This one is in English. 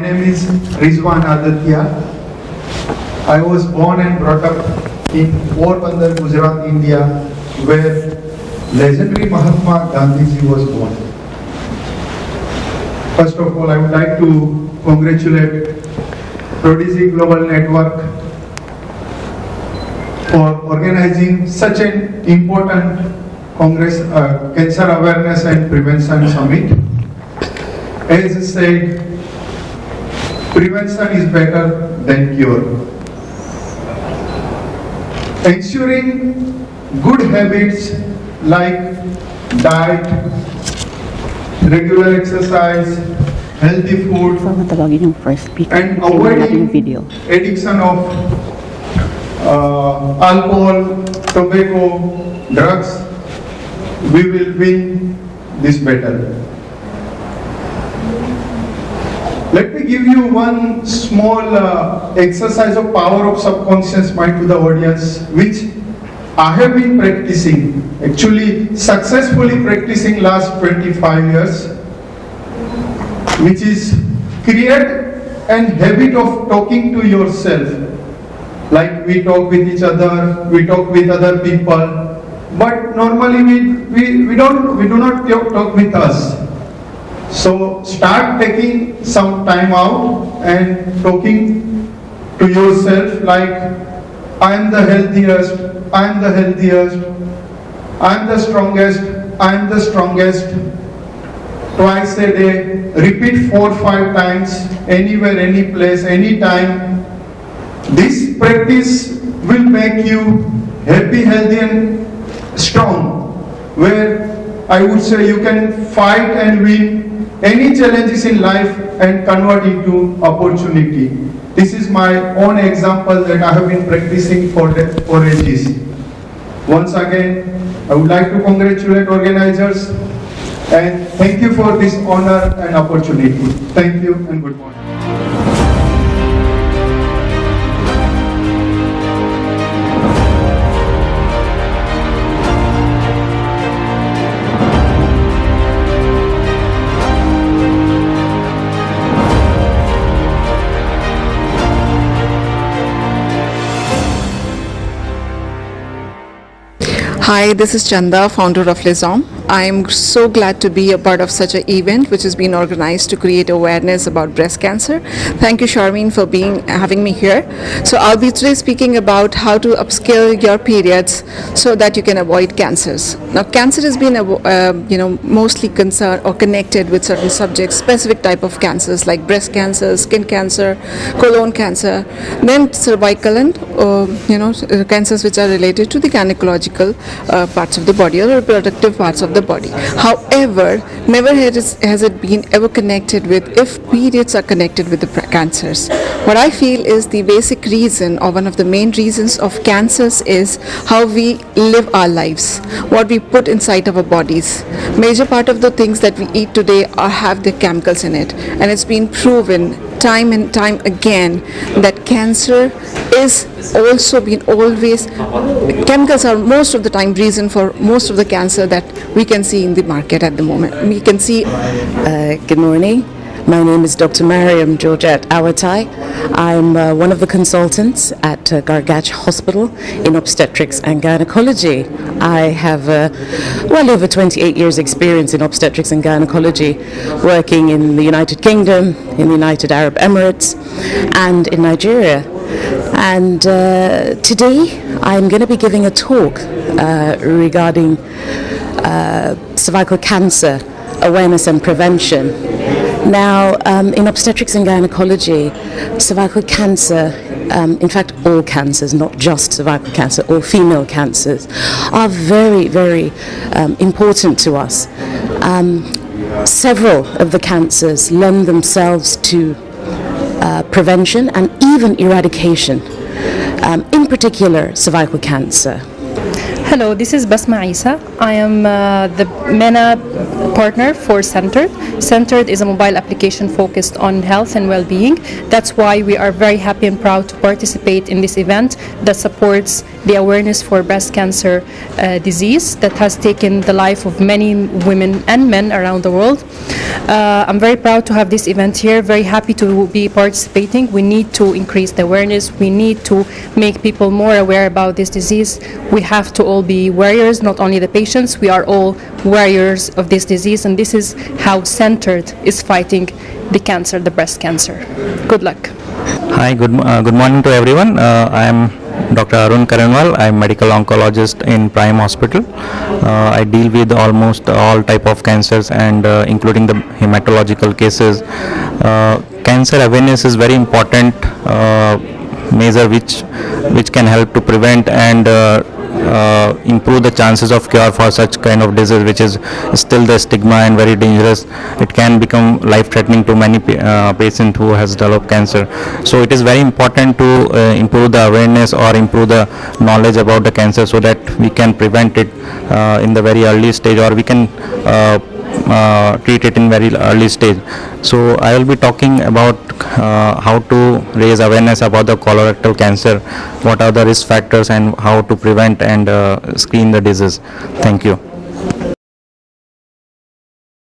name is Rizwan Aditya. I was born and brought up in Porbandar, Gujarat, India, where legendary Mahatma Gandhiji was born. First of all, I would like to congratulate Prodigy Global Network for organizing such an important Congress, Cancer Awareness and Prevention Summit. As I said, prevention is better than cure. Ensuring good habits like diet, regular exercise, healthy food, and avoiding addiction of alcohol, tobacco, drugs, we will win this battle. Let me give you one small exercise of power of subconscious mind to the audience, which I have been practicing, actually successfully practicing last 25 years, which is create an habit of talking to yourself. Like we talk with each other, we talk with other people, but normally we do not talk with us. So start taking some time out and talking to yourself like, I am the healthiest, I am the healthiest, I am the strongest, I am the strongest. Twice a day, repeat 4 or 5 times, anywhere, any place, any time. This practice will make you happy, healthy and strong, where I would say you can fight and win any challenges in life and convert into opportunity. This is my own example that I have been practicing for ages. Once again, I would like to congratulate organizers and thank you for this honor and opportunity. Thank you and good morning. Hi, this is Chanda, founder of Lizom. I am so glad to be a part of such an event which has been organized to create awareness about breast cancer. Thank you, Charmaine, for having me here. So I'll be today speaking about how to upskill your periods so that you can avoid cancers. Now, cancer has been mostly concerned or connected with certain subjects, specific type of cancers like breast cancer, skin cancer, colon cancer, then cervical and cancers which are related to the gynecological parts of the body or reproductive parts of the body. However, never has it been ever connected with if periods are connected with the cancers. What I feel is the basic reason or one of the main reasons of cancers is how we live our lives, what we put inside our bodies. Major part of the things that we eat today have the chemicals in it, and it's been proven time and time again that cancer is also been always, chemicals are most of the time reason for most of the cancer that we can see in the market at the moment. We can see. Good morning. My name is Dr. Mariam Georgette Awatai. I'm one of the consultants at Gargach Hospital in obstetrics and gynecology. I have well over 28 years experience in obstetrics and gynecology, working in the United Kingdom, in the United Arab Emirates, and in Nigeria. And today I'm going to be giving a talk regarding cervical cancer awareness and prevention. Now, in obstetrics and gynecology, cervical cancer, in fact all cancers, not just cervical cancer, all female cancers, are very, very important to us. Several of the cancers lend themselves to prevention and even eradication, in particular cervical cancer. Hello, this is Basma Isa. I am the MENA partner for Centered. Centered is a mobile application focused on health and well-being. That's why we are very happy and proud to participate in this event that supports the awareness for breast cancer disease that has taken the life of many women and men around the world. I'm very proud to have this event here, very happy to be participating. We need to increase the awareness. We need to make people more aware about this disease. We have to all be warriors, not only the patients. We are all warriors of this disease, and this is how Centered is fighting the cancer, the breast cancer. Good luck. Hi, good morning to everyone. I am Dr. Arun Karanwal. I am medical oncologist in Prime Hospital. I deal with almost all type of cancers and including the hematological cases. Cancer awareness is very important measure which can help to prevent and improve the chances of cure for such kind of disease, which is still the stigma and very dangerous. It can become life-threatening to many patients who has developed cancer. So it is very important to improve the awareness or improve the knowledge about the cancer so that we can prevent it in the very early stage, or we can treat it in very early stage. So I will be talking about how to raise awareness about the colorectal cancer, what are the risk factors and how to prevent and screen the disease. Thank you.